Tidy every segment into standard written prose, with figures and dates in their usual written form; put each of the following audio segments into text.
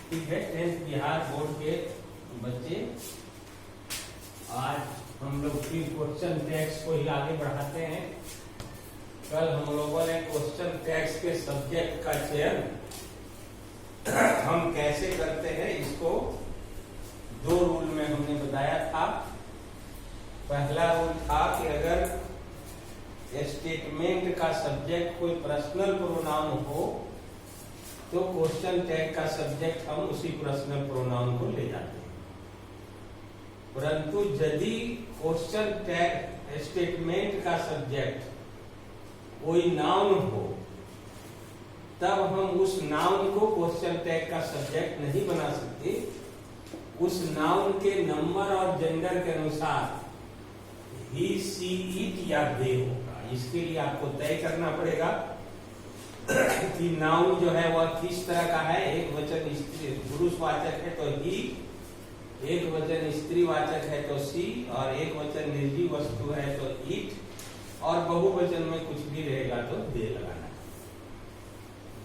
ठीक है, 10th Bihar board के बच्चे, आज हम लोग फिर क्वेश्चन टैग्स को ही आगे बढ़ाते हैं। कल हम लोगों ने क्वेश्चन टैग्स के सब्जेक्ट का चयन हम कैसे करते हैं इसको दो रूल में हमने बताया था। पहला रूल था कि अगर स्टेटमेंट का सब्जेक्ट कोई पर्सनल प्रोनाउन हो तो क्वेश्चन टैग का सब्जेक्ट हम उसी पर्सनल प्रोनाउन को ले जाते हैं, परंतु यदि क्वेश्चन टैग स्टेटमेंट का सब्जेक्ट कोई नाउन हो तब हम उस नाउन को क्वेश्चन टैग का सब्जेक्ट नहीं बना सकते। उस नाउन के नंबर और जेंडर के अनुसार ही, सी, इट या दे होगा। इसके लिए आपको तय करना पड़ेगा कि नाउन जो है वह किस तरह का है। एक वचन स्त्री पुरुषवाचक है तो ही, एक वचन स्त्रीवाचक है तो सी, और एक वचन निर्जीव वस्तु है तो इट, और बहुवचन में कुछ भी रहेगा तो दे लगाना।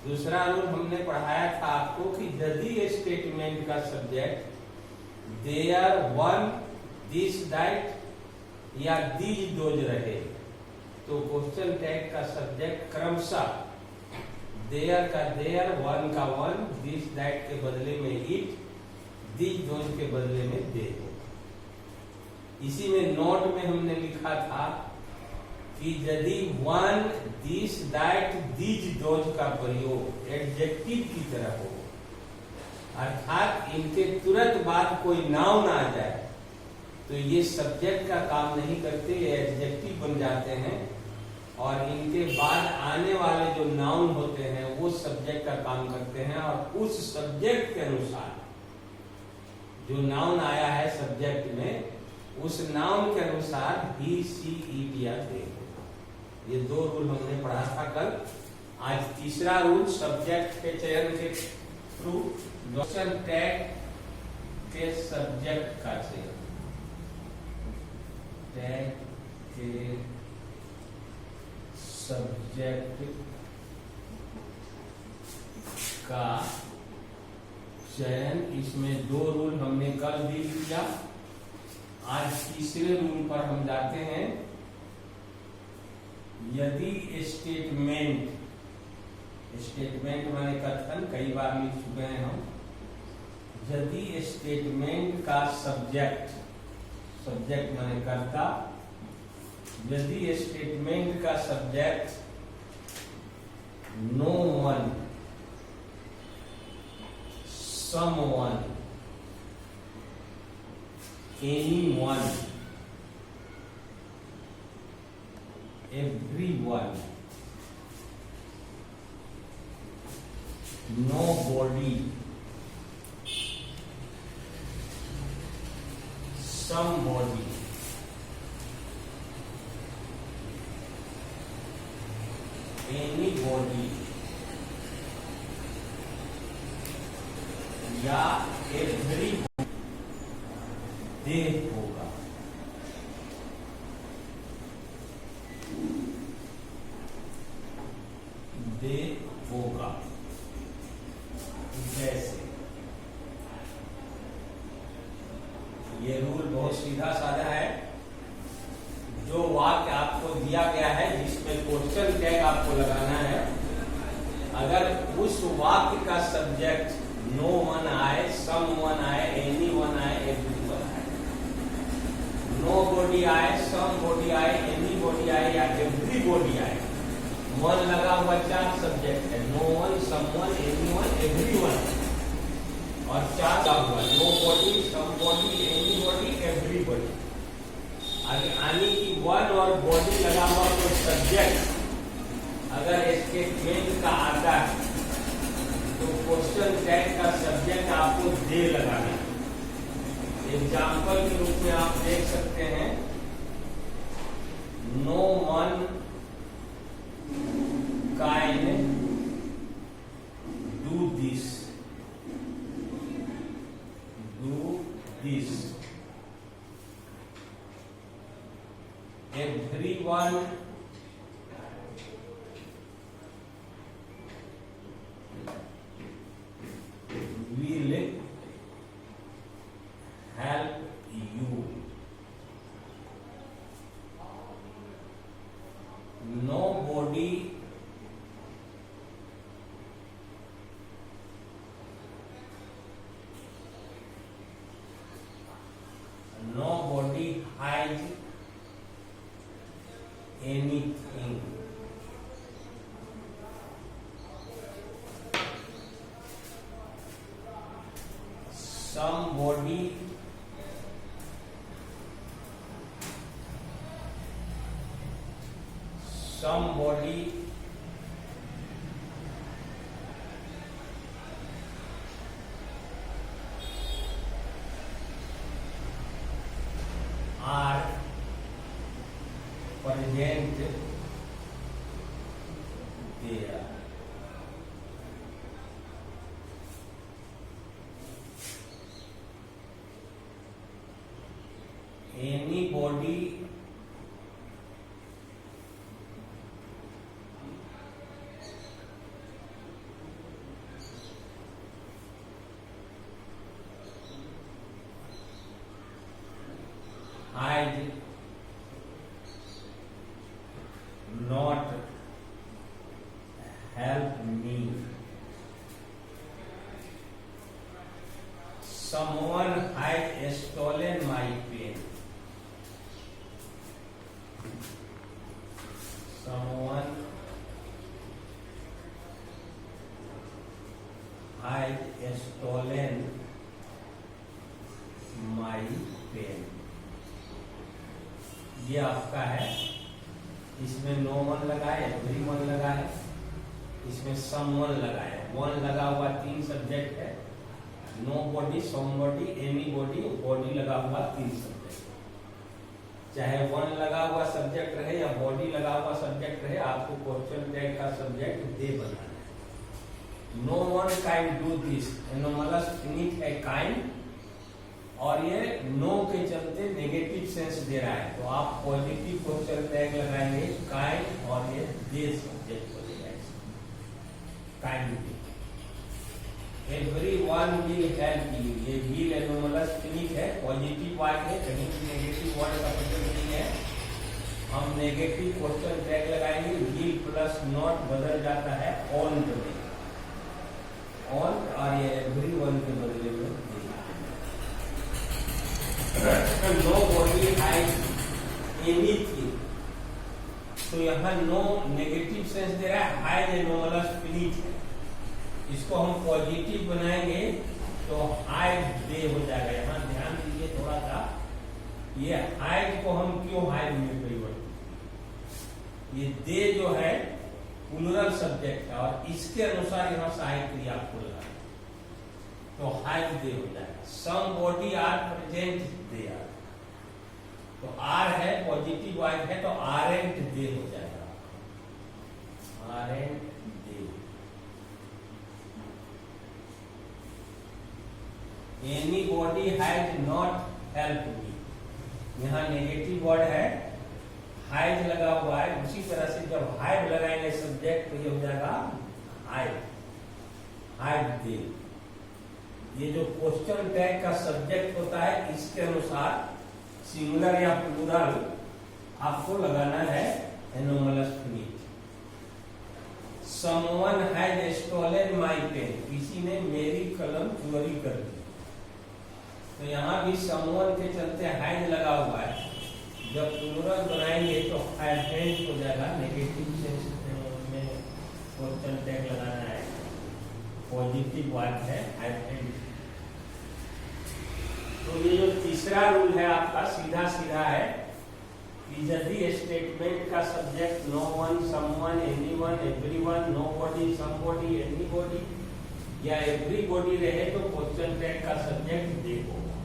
दूसरा रूल हमने पढ़ाया था आपको कि यदि स्टेटमेंट का subject there, one, this, that या दीज, दोज रहे तो क्वेश्चन टैग का सब्जेक्ट क्रमशः देयर का देयर, वन का वन, दिस, दैट के बदले में इट, दीज, दोज के बदले में दे होगा। इसी में नोट में हमने लिखा था कि यदि one, this, that, these, those का प्रयोग एडजेक्टिव की तरह हो, अर्थात इनके तुरंत बाद कोई नाउन आ जाए तो ये सब्जेक्ट का काम नहीं करते, ये एडजेक्टिव बन जाते हैं, और इनके बाद आने वाले जो नाउन होते हैं वो सब्जेक्ट का काम करते हैं, और उस सब्जेक्ट के अनुसार जो नाउन आया है सब्जेक्ट में, उस नाउन के अनुसार ही, सी, इट या दे। ये दो रूल हमने पढ़ा था कल। आज तीसरा रूल सब्जेक्ट के चयन के थ्रू क्वेश्चन टैग के सब्जेक्ट का चयन, टैग के सब्जेक्ट का चयन। इसमें दो रूल हमने कल भी किया। आज तीसरे रूल पर हम जाते हैं। यदि स्टेटमेंट, स्टेटमेंट माने कथन, कई बार लिख चुके हैं हम। यदि स्टेटमेंट का सब्जेक्ट, सब्जेक्ट माने कर्ता, यदि स्टेटमेंट का subject no one, someone, anyone, everyone, nobody, somebody, anybody या everyone दे होगा। दे होगा जैसे, ये रूल बहुत सीधा साधा है। जो वाक्य आपको दिया गया है जिसमें क्वेश्चन टैग आपको लगाना है, अगर उस वाक्य का सब्जेक्ट नो वन आए, सम वन आए, एनी वन आए, एवरी वन आए, नो बॉडी आए, सम बॉडी आए, एनी बॉडी आए या एवरी बॉडी आए, वन लगा हुआ चार सब्जेक्ट है, no one, someone, anyone, everyone, और चार लगा हुआ nobody, somebody, anybody, everybody. आगे आने की वन और बॉडी लगा हुआ कोई सब्जेक्ट अगर स्टेटमेंट का आता है तो क्वेश्चन टैग का सब्जेक्ट आपको दे लगाना है। एग्जाम्पल के रूप में आप देख सकते हैं, no one can do this, do this, everyone will somebody are present there. Anybody hide not help me. Someone had stolen my pen. Someone had stolen my pen. ये आपका है, इसमें नो वन लगा है, एवरी वन लगा है, इसमें सम one लगा है। वन लगा हुआ तीन सब्जेक्ट है, nobody, somebody, anybody, body लगा हुआ तीन सब्जेक्ट। चाहे वन लगा हुआ सब्जेक्ट रहे या बॉडी लगा हुआ सब्जेक्ट रहे, आपको क्वेश्चन टैग का सब्जेक्ट दे बनाना है। No one can do this, anomalous finite है काइंड, और ये नो के चलते नेगेटिव सेंस दे रहा है, तो आप पॉजिटिव क्वेश्चन टैग लगाएंगे काइंड, और ये दे सब्जेक्ट हो जाएगा kind. Everyone will help you, ये विल एनोमलस फिनिट है, पॉजिटिव वर्ड है, कहीं भी नेगेटिव वर्ड का प्रयोग नहीं है। हम नेगेटिव क्वेश्चन टैग लगाएंगे, विल प्लस नॉट बदल जाता है ऑन में, ऑन, और ये एवरीवन के बदले में नो बॉडी हाइड एनीथिंग, तो यहाँ नो नेगेटिव सेंस दे रहा है, हाइड एनोमलस फिनिट है, इसको हम पॉजिटिव बनाएंगे तो हाइड दे हो जाएगा। यहाँ ध्यान दीजिए थोड़ा सा, ये हाइड को हम क्यों हाइड में परिवर्तित, ये दे जो है प्लूरल सब्जेक्ट है, और इसके अनुसार यहाँ सहायक क्रिया आपको लगा, तो हाइड दे हो जाएगा। Somebody are present there, तो आर है पॉजिटिव वाइज है, तो आर एंड दे हो जाएगा, are and they. Anybody has not help me, यहाँ नेगेटिव वर्ड है, हाइड लगा हुआ है, उसी तरह से जब हाइड लगाएंगे सब्जेक्ट तो ये हो जाएगा हाइड, हाइड दे। ये जो क्वेश्चन टैग का सब्जेक्ट होता है, इसके अनुसार सिंगुलर या प्लूरल आपको लगाना है anomalous finite. Someone has stolen my pen, किसी ने मेरी कलम चोरी कर दी, तो यहाँ भी समवन के चलते हैज लगा हुआ है, जब प्लूरल बनाएंगे तो हैज हो जाएगा, नेगेटिव सेंस में क्वेश्चन टैग लगाना है, पॉजिटिव वर्ड है हैज। तो ये जो तीसरा रूल है आपका सीधा सीधा है कि यदि स्टेटमेंट का subject no one, someone, anyone, everyone, nobody, somebody, anybody या एवरीबॉडी रहे तो क्वेश्चन टैग का सब्जेक्ट दे होगा।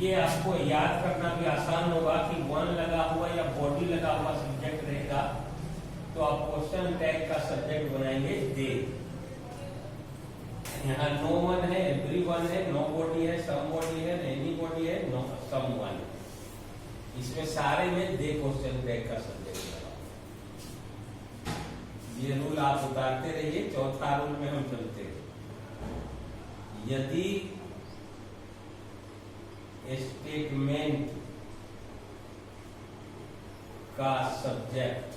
ये आपको याद करना भी आसान होगा कि वन लगा हुआ या बॉडी लगा हुआ सब्जेक्ट रहेगा तो आप क्वेश्चन टैग का सब्जेक्ट बनाएंगे दे। यहाँ नो वन है, एवरी वन है, नो बॉडी है, सम बॉडी है, एनी बॉडी है, नो सम वन, इसमें सारे में दे क्वेश्चन टैग का सब्जेक्ट लगा। ये रूल आप उतारते रहिए। चौथा रूल में हम चलते हैं, यदि स्टेटमेंट का सब्जेक्ट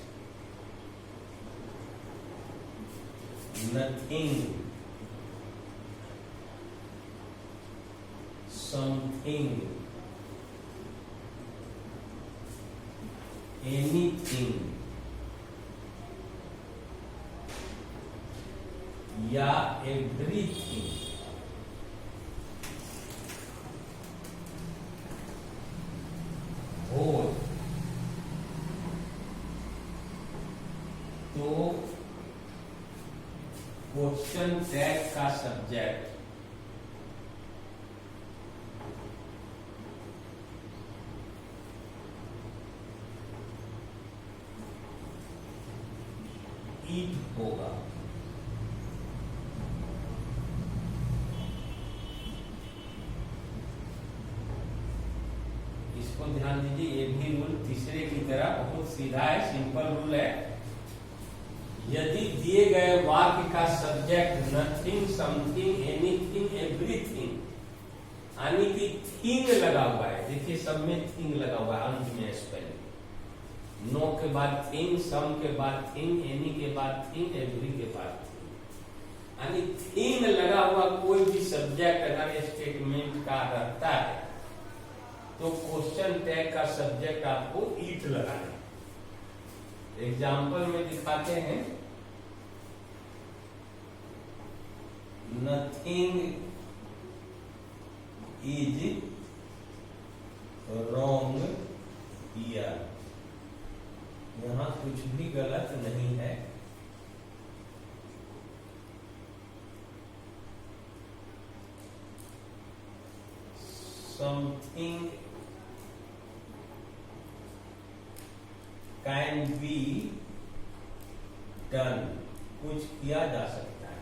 नथिंग, समथिंग, एनीथिंग या एवरीथिंग क्वेश्चन टैग का सब्जेक्ट ईट होगा। इसको ध्यान दीजिए, ये भी रूल तीसरे की तरह बहुत सीधा है, सिंपल रूल है। यदि दिए गए वाक्य का subject nothing, something, anything, everything यानी कि थिंग लगा हुआ है, देखिए सब में थिंग लगा हुआ है, अंत में स्पेलिंग, नो के बाद थिंग, सम के बाद थिंग, एनी के बाद थिंग, एवरी के बाद थिंग, यानी थिंग लगा हुआ कोई भी सब्जेक्ट अगर स्टेटमेंट का रहता है तो क्वेश्चन टैग का सब्जेक्ट आपको ईट लगाना है। एग्जाम्पल में दिखाते हैं, नथिंग इज रॉन्ग हियर, यहां कुछ भी गलत नहीं है। समथिंग कैन बी डन, कुछ किया जा सकता है।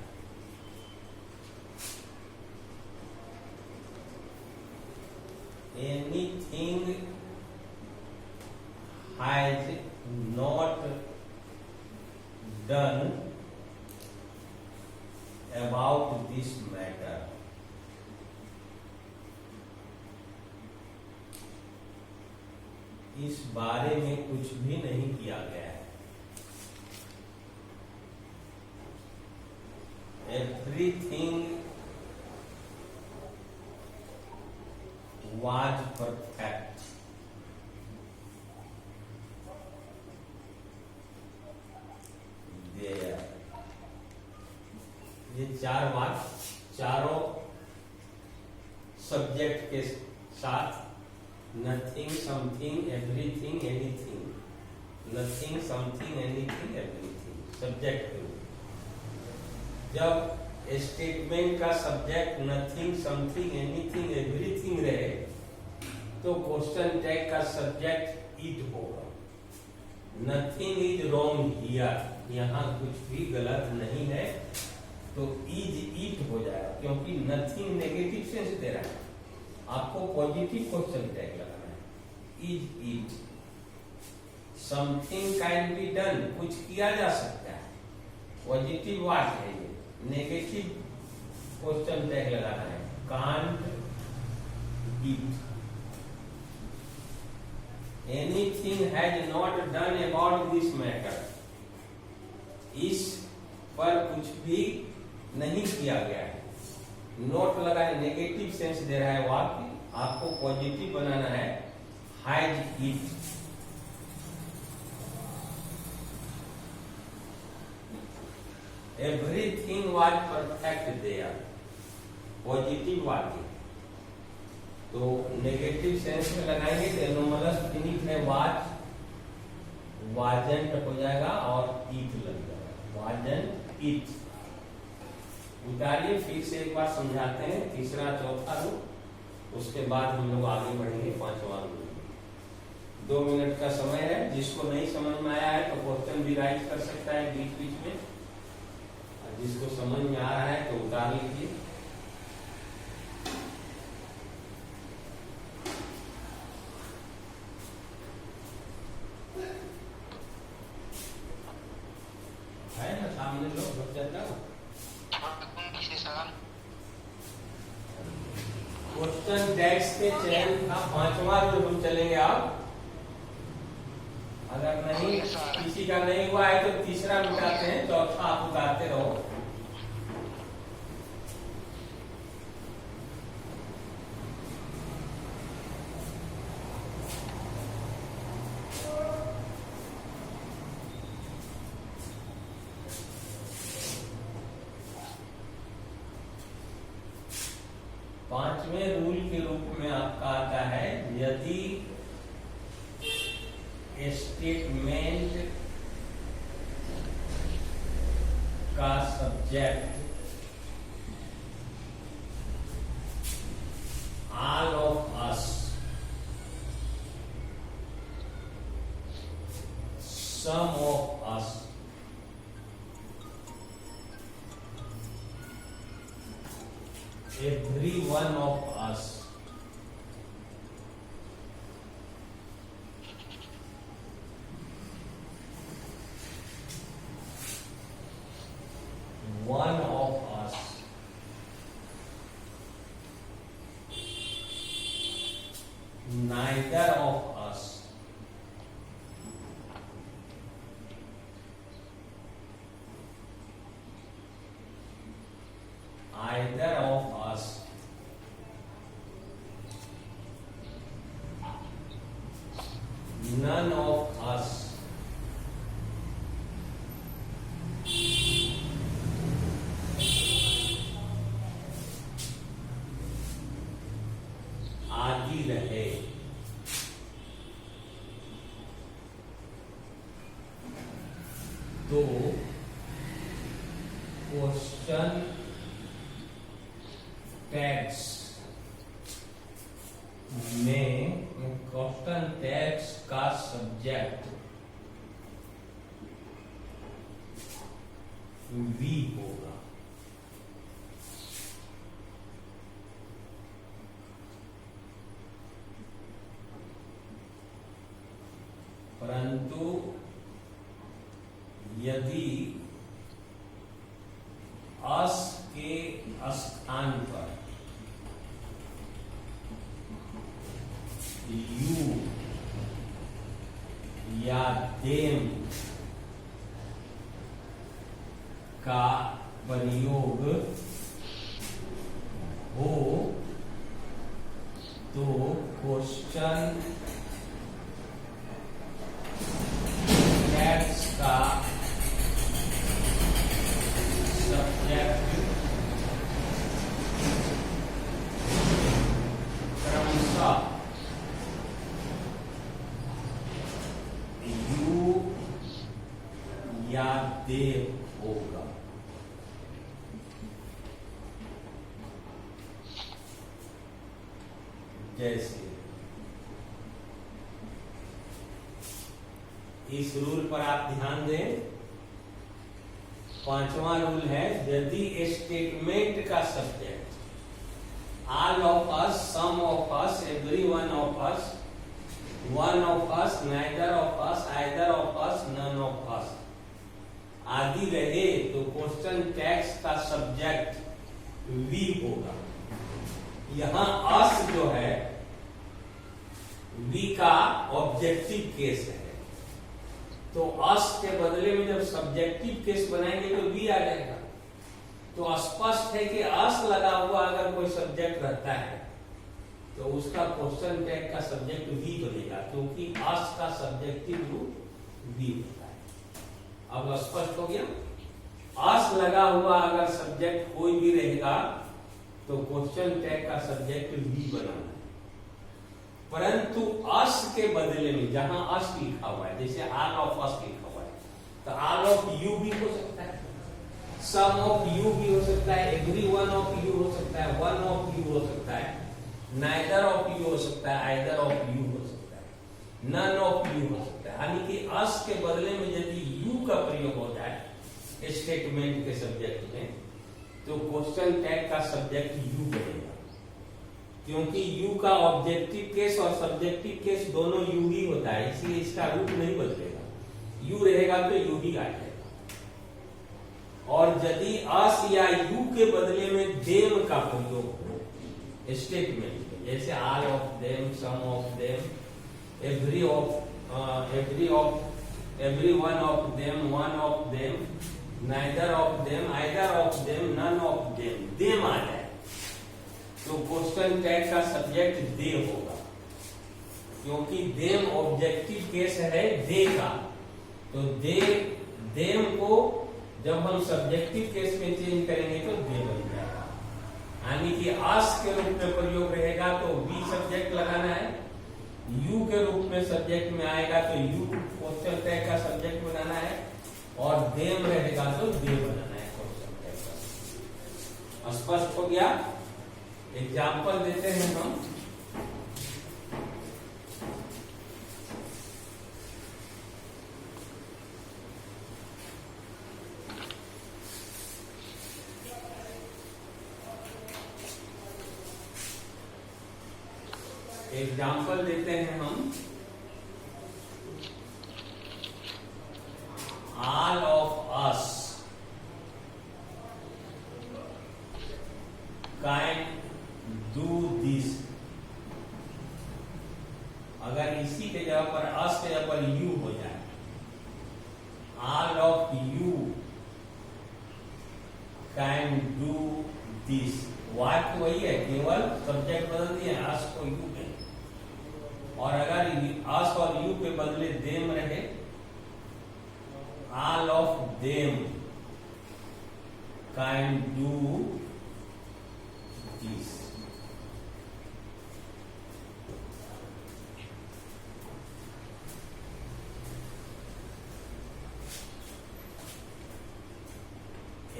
Anything has not done about this matter, इस बारे में कुछ भी नहीं किया गया है। Everything was perfect, there. ये चार वाक्य चारों सब्जेक्ट के साथ, nothing, something, everything, anything, nothing, something, anything, everything subject के रूप। जब स्टेटमेंट का subject nothing, something, anything, everything रहे तो क्वेश्चन टैग का सब्जेक्ट इट होगा। नथिंग इज रॉन्ग हियर, यहां कुछ भी गलत नहीं है तो इज इट हो जाएगा, क्योंकि नथिंग नेगेटिव सेंस दे रहा है, आपको पॉजिटिव क्वेश्चन टैग लगाना है। Is it, something can be done, कुछ किया जा सकता है, पॉजिटिव वाक्य है ये, नेगेटिव क्वेश्चन टैग लगाना है, can't it. Anything has not done about this matter, इस पर कुछ भी नहीं किया गया है। नोट लगा है, नेगेटिव सेंस दे रहा है वाक्य, आपको पॉजिटिव बनाना है, has it. Everything was perfect there, positive वाक्य। तो नेगेटिव सेंस में लगाएंगे तो एनोमलस फिनिट है वाज, वाजंट हो जाएगा और ईट लग जाएगा, वाजंट ईट। उतारिए, फिर से एक बार समझाते हैं तीसरा चौथा रूप, उसके बाद हम लोग आगे बढ़ेंगे पांचवा रूप। 2 मिनट का समय है, जिसको नहीं समझ में आया है तो क्वेश्चन भी राइज कर सकता है बीच बीच में, और जिसको समझ में आ रहा है तो उतार लीजिए। है ना सामने लोग बच्चा का क्वेश्चन टैग्स के चयन का 5वां रूल हम चलेंगे। आप अगर नहीं किसी का नहीं हुआ है तो तीसरा मिटाते हैं, चौथा आप उतारते रहो। पांचवें रूल के रूप में आपका आता है, यदि स्टेटमेंट का subject every one of us one of us neither of us either of us none of us आदि रहे। तो क्वेश्चन टैग्स में क्वेश्चन टैग्स का सब्जेक्ट वी होगा। परंतु यदि अस के स्थान पर यू या देम का प्रयोग हो तो क्वेश्चन टैग्स का सब्जेक्ट क्रमशः यू या देव होगा। जैसे इस रूल पर आप ध्यान दें। पांचवा रूल है, यदि स्टेटमेंट का subject all of us, some of us, every one of us, one of us, neither of us, either of us, none of us आदि रहे तो क्वेश्चन टैग्स का सब्जेक्ट वी होगा। यहां अस जो है वी का ऑब्जेक्टिव केस है, तो अस के बदले में जब सब्जेक्टिव केस बनाएंगे तो वी आ जाएगा। तो स्पष्ट है कि अस लगा हुआ अगर कोई सब्जेक्ट रहता है तो उसका क्वेश्चन टैग का सब्जेक्ट वी बनेगा, क्योंकि अस का सब्जेक्टिव रूप वी होता है। अब स्पष्ट हो गया। अस लगा हुआ अगर सब्जेक्ट कोई भी रहेगा तो क्वेश्चन टैग का सब्जेक्ट वी बनाना है। परंतु अस के बदले में जहां अस लिखा हुआ है, जैसे ऑल ऑफ अस लिखा हुआ है, तो ऑल ऑफ यू भी हो सकता है, सम ऑफ यू भी हो सकता है, एवरी वन ऑफ यू हो सकता है, वन ऑफ यू हो सकता है, नाइदर ऑफ यू हो सकता है, आइदर ऑफ यू हो सकता है, नन ऑफ यू हो सकता है। यानी कि अस के बदले में यदि यू का प्रयोग हो जाए स्टेटमेंट के सब्जेक्ट में तो क्वेश्चन टैग का सब्जेक्ट यू बनेगा, क्योंकि यू का ऑब्जेक्टिव केस और सब्जेक्टिव केस दोनों यू ही होता है, इसलिए इसका रूप नहीं बदलेगा। यू रहेगा तो यू ही आ जाएगा। और यदि अस या यू के बदले में देम का प्रयोग हो स्टेटमेंट में, जैसे all of them, some of them, every one of them, one of them, neither of them, either of them, none of them, them आ जाए तो क्वेश्चन टैग का सब्जेक्ट दे होगा, क्योंकि देम ऑब्जेक्टिव केस है दे का। तो देम को जब हम सब्जेक्टिव केस में चेंज करेंगे तो दे बन जाएगा। यानी कि अस के रूप में प्रयोग रहेगा तो बी सब्जेक्ट लगाना है, यू के रूप में सब्जेक्ट में आएगा तो यू क्वेश्चन टैग का सब्जेक्ट बनाना है, और देम रहेगा तो दे बनाना है क्वेश्चन टैग का। स्पष्ट हो गया। एग्जाम्पल देते हैं हम। एग्जाम्पल देते हैं हम, all of us can do this. अगर इसी के जगह पर अस के जगह पर यू हो जाए, all of you can do this. वाक्य वही है, केवल सब्जेक्ट बदल दिए, अस को यू के। और अगर अस और यू के बदले देम रहे, all of them can do this.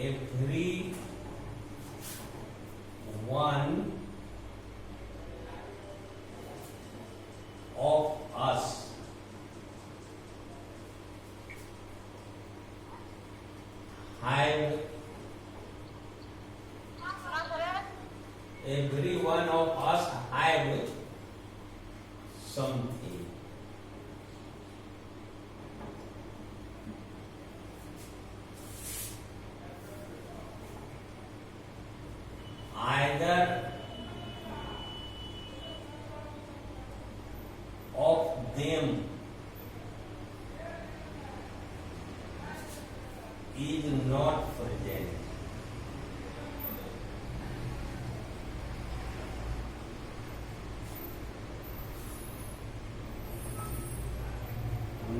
Every one of us have, every one of us have something. Either of them is not present.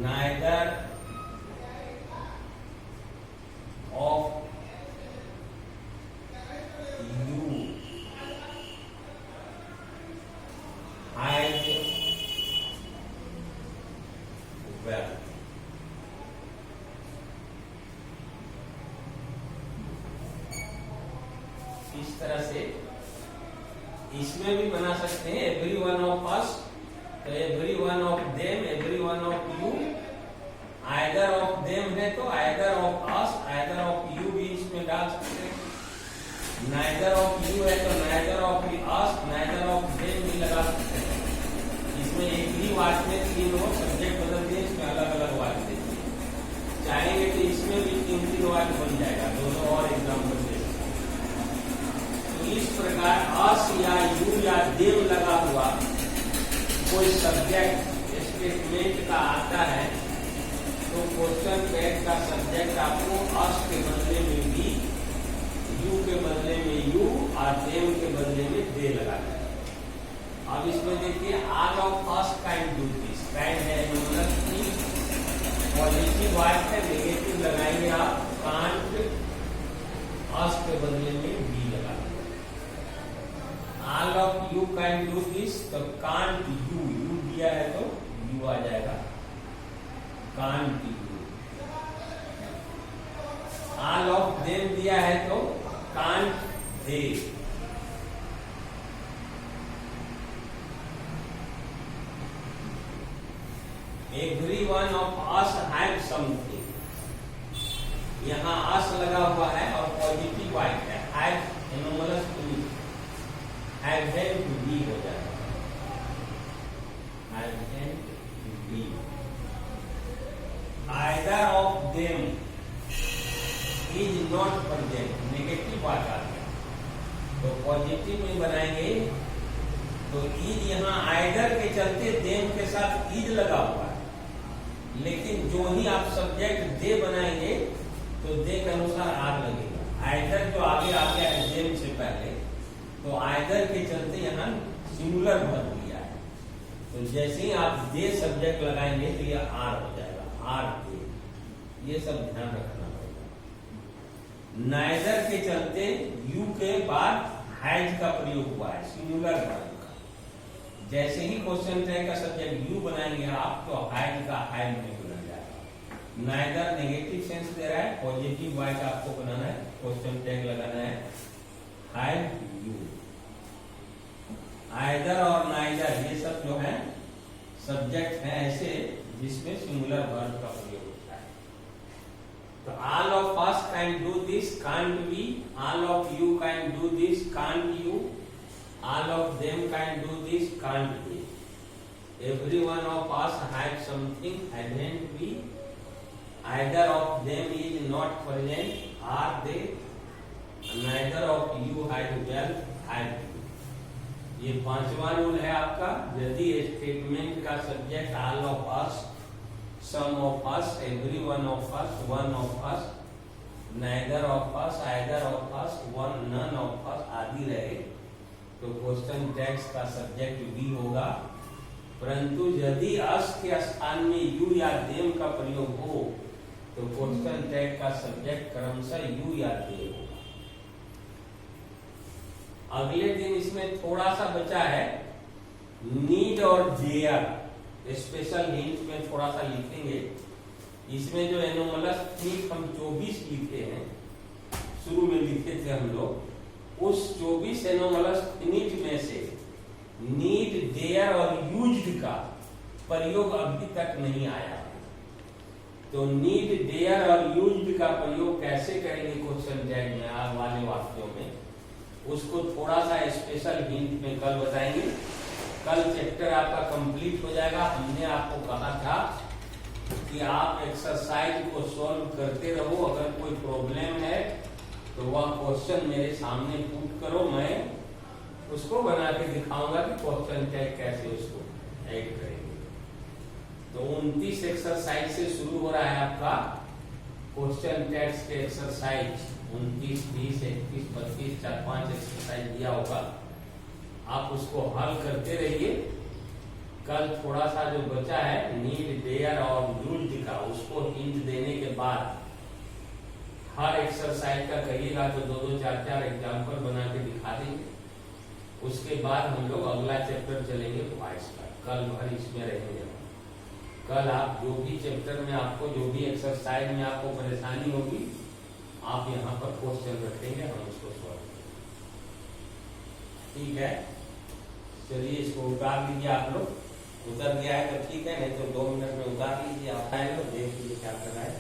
Neither of इस तरह से इसमें भी बना सकते हैं, एवरी वन ऑफ अस, तो every one of them, every one of you. Either of them है तो either of us, either of you भी इसमें डाल सकते हैं। नाइदर ऑफ यू है तो neither of us, neither of them भी लगा सकते हैं। इसमें एक ही वाक्य में तीन हो, सब्जेक्ट बदल दिए, इसमें अलग अलग वाक्य देते। चाहेंगे तो इसमें भी तीन वाक्य बन जाएगा। दोनों और एग्जाम्पल दे। इस प्रकार अस या यू या देव लगा हुआ कोई सब्जेक्ट स्टेटमेंट का आता है तो क्वेश्चन टैग का सब्जेक्ट आपको अस के बदले में भी, यू के बदले में यू और देव के बदले में दे लगा है। अब इसमें देखिए, all of us can do this. Can है पॉजिटिव वाक्य है, नेगेटिव लगाएंगे आप कांट, अस के बदले में बी लगा। All of you can do this, तो कांट यू, यू दिया है तो यू आ जाएगा, can't you. All of them दिया है तो can't they. Every one of us have something. यहाँ अस लगा हुआ है और पॉजिटिव वाक्य है, have anomalous to be, have had to be हो जाएगा, have had to be. Either of them is not present, negative बात आ गया तो पॉजिटिव में बनाएंगे तो इज, यहाँ आइदर के चलते देम के साथ इज लगा हुआ है, लेकिन जो ही आप सब्जेक्ट दे बनाएंगे तो दे के अनुसार आर लगेगा। आइदर जो आगे आ गया है देम से पहले, तो आइदर के चलते यहाँ सिंगुलर भर दिया है, तो जैसे ही आप दे सब्जेक्ट लगाएंगे तो ये आर हो जाएगा, आर दे। ये सब ध्यान रखना पड़ेगा। नाइदर के चलते यू के बाद हैज का प्रयोग हुआ है, सिंगुलर भर का। जैसे ही क्वेश्चन टैग का सब्जेक्ट यू बनाएंगे आप तो हैज का हैज में बन जाएगा। नाइदर नेगेटिव सेंस दे रहा है, पॉजिटिव वाक्य आपको बनाना है, क्वेश्चन टैग लगाना है हैज यू। आइदर और नाइदर ये सब जो है सब्जेक्ट है ऐसे जिसमें सिंगुलर वर्ब का प्रयोग होता है। तो all of us can do this, can't we. All of you can do this, can't you. All of them can do this, can't they. every one of us had something hadn't we, either of them is not present, are they, neither of you had wealth, had you. ये पांचवा rule है आपका। यदि statement का subject all of us, some of us, every one of us, neither of us, either of us, one, none of us आदि रहे तो question tags का सब्जेक्ट भी होगा। परंतु यदि अस के स्थान में यू या देम का प्रयोग हो तो क्वेश्चन टैग का सब्जेक्ट क्रमशः यू या दे होगा। अगले दिन इसमें थोड़ा सा बचा है, नीड और देयर, स्पेशल हिंट में थोड़ा सा लिखेंगे। इसमें जो एनोमलस ठीक हम 24 लिखे हैं, शुरू में लिखे थे हम लोग, उस 24 एनोमलस फिनिट में से नीड, देयर और यूज्ड का प्रयोग अभी तक नहीं आया है। तो नीड, देयर और यूज्ड का प्रयोग कैसे करेंगे क्वेश्चन टैग में वाले वाक्यों में, उसको थोड़ा सा स्पेशल हिंट में कल बताएंगे। कल चैप्टर आपका कंप्लीट हो जाएगा। हमने आपको कहा था कि आप एक्सरसाइज को सॉल्व करते रहो, अगर कोई प्रॉब्लम है तो वह क्वेश्चन मेरे सामने पुट करो, मैं उसको बना के दिखाऊंगा कि क्वेश्चन टैग कैसे उसको ऐड करेंगे। तो 29 एक्सरसाइज से शुरू हो रहा है आपका क्वेश्चन टैग्स के एक्सरसाइज। 29, 30, 31, 32, 4-5 एक्सरसाइज दिया होगा, आप उसको हल करते रहिए। कल थोड़ा सा जो बचा है नीड, देयर और यूज्ड का, उसको हिंट देने के बाद हर एक्सरसाइज का करिएगा तो 2-2, 4-4 एग्जाम्पल बना के दिखा देंगे। उसके बाद हम लोग अगला चैप्टर चलेंगे वॉइस का। कल भर इसमें रहेंगे। कल आप जो भी चैप्टर में आपको जो भी एक्सरसाइज में आपको परेशानी होगी, आप यहाँ पर क्वेश्चन रखेंगे, हम उसको सॉल्व करेंगे। ठीक है, चलिए इसको उतार लीजिए आप लोग। उतर गया है तो ठीक है, नहीं तो 2 मिनट में उतार लीजिए। आप देख लीजिए क्या करना है।